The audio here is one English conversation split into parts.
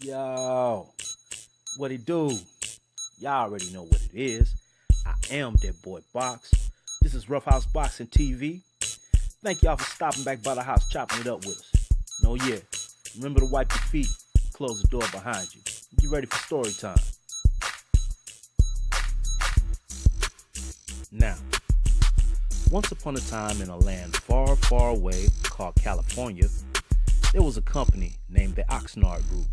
Yo, what it do? Y'all already know what it is. I am that boy Box. This is Rough House Boxing TV. Thank y'all for stopping back by the house, chopping it up with us. No, yeah. Remember to wipe your feet, close the door behind you. Get ready for story time. Now, once upon a time in a land far, far away called California, there was a company named the Oxnard Group.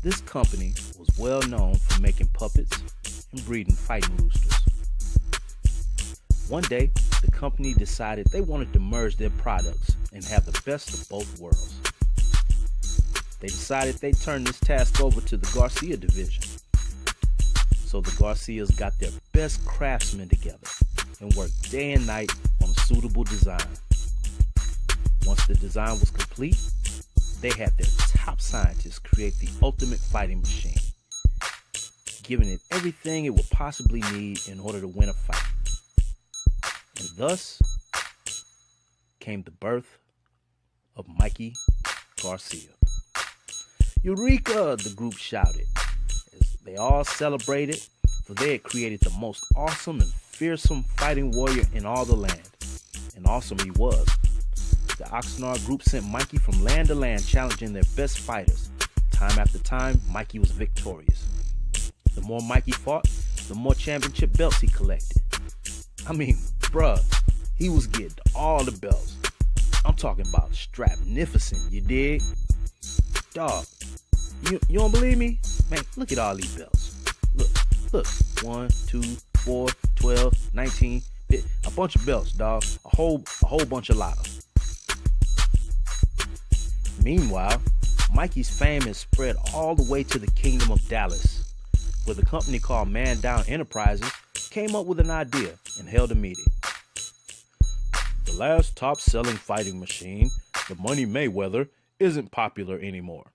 This company was well known for making puppets and breeding fighting roosters. One day, the company decided they wanted to merge their products and have the best of both worlds. They decided they'd turn this task over to the Garcia division. So the Garcias got their best craftsmen together and worked day and night on a suitable design. Once the design was complete, they had their top scientists create the ultimate fighting machine, giving it everything it would possibly need in order to win a fight. And thus came the birth of Mikey Garcia. Eureka! The group shouted as they all celebrated, for they had created the most awesome and fearsome fighting warrior in all the land. And awesome he was. The Oxnard Group sent Mikey from land to land challenging their best fighters. Time after time, Mikey was victorious. The more Mikey fought, the more championship belts he collected. I mean, bruh, he was getting all the belts. I'm talking about strapnificent, you dig? Dog, you don't believe me? Man, look at all these belts. Look, 1, 2, 4, 12, 19, a bunch of belts, dog. A whole bunch of lotto. Meanwhile, Mikey's fame has spread all the way to the kingdom of Dallas, where the company called Man Down Enterprises came up with an idea and held a meeting. The last top-selling fighting machine, the Money Mayweather, isn't popular anymore,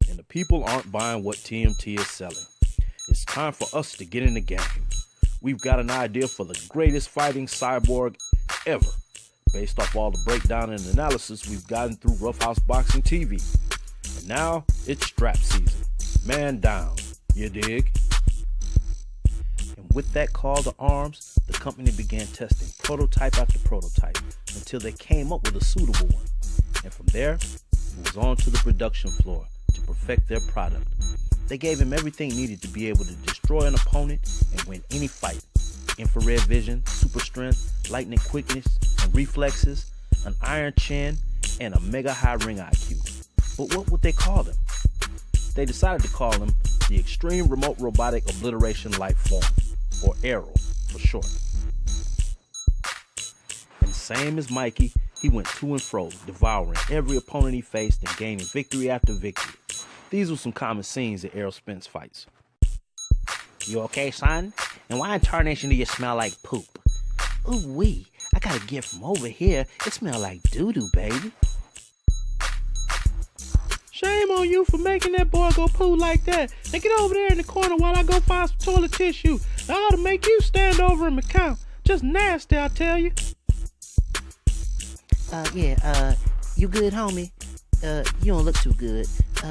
and the people aren't buying what TMT is selling. It's time for us to get in the game. We've got an idea for the greatest fighting cyborg ever, based off all the breakdown and analysis we've gotten through Rough House Boxing TV. And now, it's strap season. Man down, you dig? And with that call to arms, the company began testing prototype after prototype until they came up with a suitable one. And from there, it was on to the production floor to perfect their product. They gave him everything needed to be able to destroy an opponent and win any fight. Infrared vision, super strength, lightning quickness, and reflexes, an iron chin, and a mega high ring IQ. But what would they call them? They decided to call him the Extreme Remote Robotic Obliteration Life Form, or ARROW for short. And same as Mikey, he went to and fro, devouring every opponent he faced and gaining victory after victory. These were some common scenes at Errol Spence fights. You okay, son? And why in tarnation do you smell like poop? Ooh wee, I got a gift from over here. It smells like doo-doo, baby. Shame on you for making that boy go poo like that. Now get over there in the corner while I go find some toilet tissue. I ought to make you stand over him and count. Just nasty, I tell you. You good, homie? You don't look too good.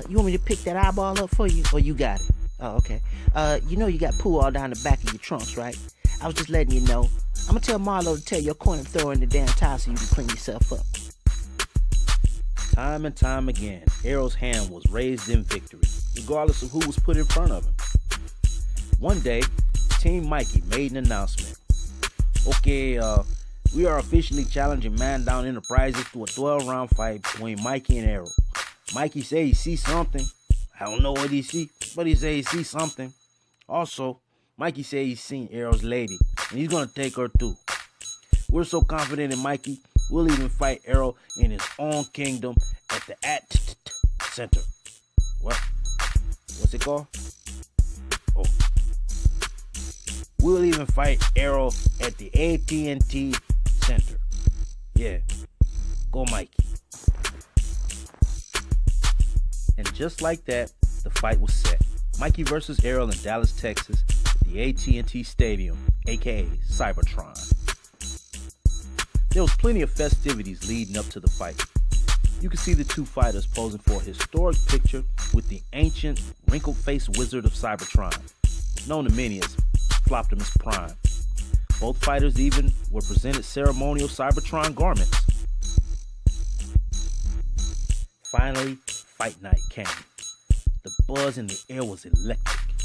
You want me to pick that eyeball up for you? Or you got it? Oh, okay. You know you got poo all down the back of your trunks, right? I was just letting you know. I'm gonna tell Marlo to tell your corner to throw in the damn towel so you can clean yourself up. Time and time again, Errol's hand was raised in victory, regardless of who was put in front of him. One day, Team Mikey made an announcement. Okay, we are officially challenging Man Down Enterprises to a 12-round fight between Mikey and Errol. Mikey say he see something. I don't know what he see, but he say he see something. Also, Mikey say he's seen Errol's lady, and he's gonna take her too. We're so confident in Mikey, we'll even fight Errol in his own kingdom at the Center. What? What's it called? Oh. We'll even fight Errol at the AT&T Center. Yeah. Go Mikey. And just like that, the fight was set. Mikey versus Errol in Dallas, Texas, at the AT&T Stadium, aka Cybertron. There was plenty of festivities leading up to the fight. You can see the two fighters posing for a historic picture with the ancient, wrinkled-faced wizard of Cybertron, known to many as Optimus Prime. Both fighters even were presented ceremonial Cybertron garments. Finally, fight night came. The buzz in the air was electric.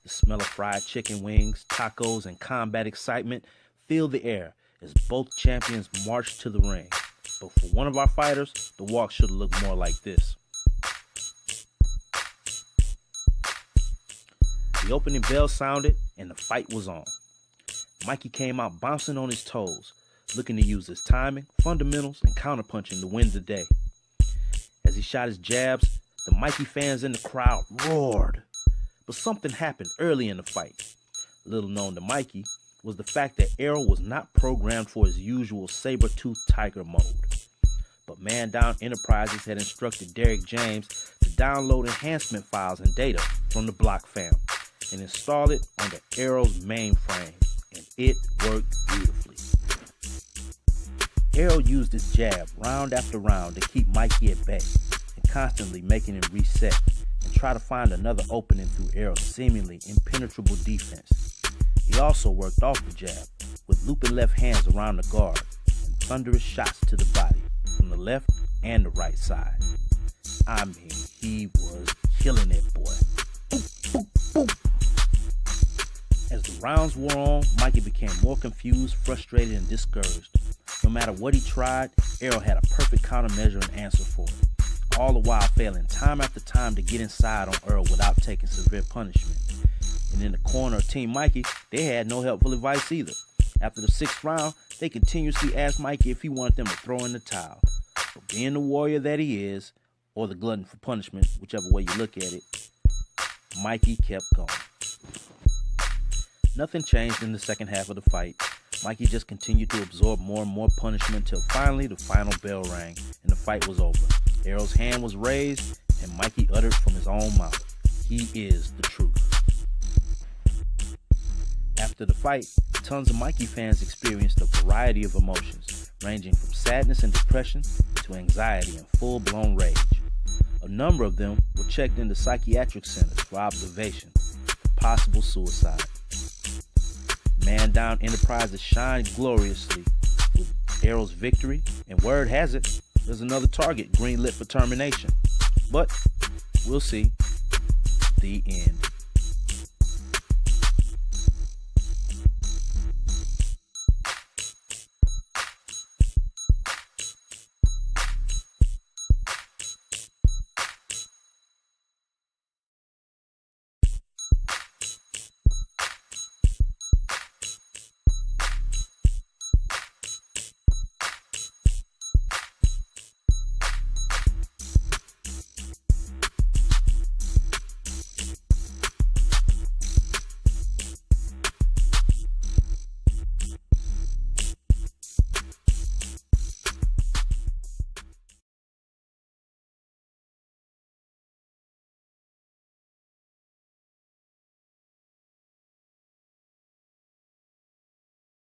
The smell of fried chicken wings, tacos, and combat excitement filled the air as both champions marched to the ring. But for one of our fighters, the walk should have looked more like this. The opening bell sounded and the fight was on. Mikey came out bouncing on his toes, looking to use his timing, fundamentals, and counterpunching to win the day. As he shot his jabs, the Mikey fans in the crowd roared. But something happened early in the fight. Little known to Mikey was the fact that Errol was not programmed for his usual saber-toothed tiger mode. But Man Down Enterprises had instructed Derek James to download enhancement files and data from the Block fam and install it onto Errol's mainframe, and it worked beautifully. Errol used his jab round after round to keep Mikey at bay and constantly making him reset and try to find another opening through Errol's seemingly impenetrable defense. He also worked off the jab with looping left hands around the guard and thunderous shots to the body from the left and the right side. I mean, he was killing it, boy. Boop, boop, boop. As the rounds wore on, Mikey became more confused, frustrated, and discouraged. No matter what he tried, Errol had a perfect countermeasure and answer for it, all the while failing time after time to get inside on Earl without taking severe punishment. And in the corner of Team Mikey, they had no helpful advice either. After the 6th round, they continuously asked Mikey if he wanted them to throw in the towel. But being the warrior that he is, or the glutton for punishment, whichever way you look at it, Mikey kept going. Nothing changed in the second half of the fight. Mikey just continued to absorb more and more punishment until finally the final bell rang and the fight was over. Errol's hand was raised and Mikey uttered from his own mouth, "He is the truth." After the fight, tons of Mikey fans experienced a variety of emotions, ranging from sadness and depression to anxiety and full-blown rage. A number of them were checked into psychiatric centers for observation for possible suicide. Man Down Enterprises shined gloriously with Errol's victory, and word has it, there's another target greenlit for termination. But we'll see. The end.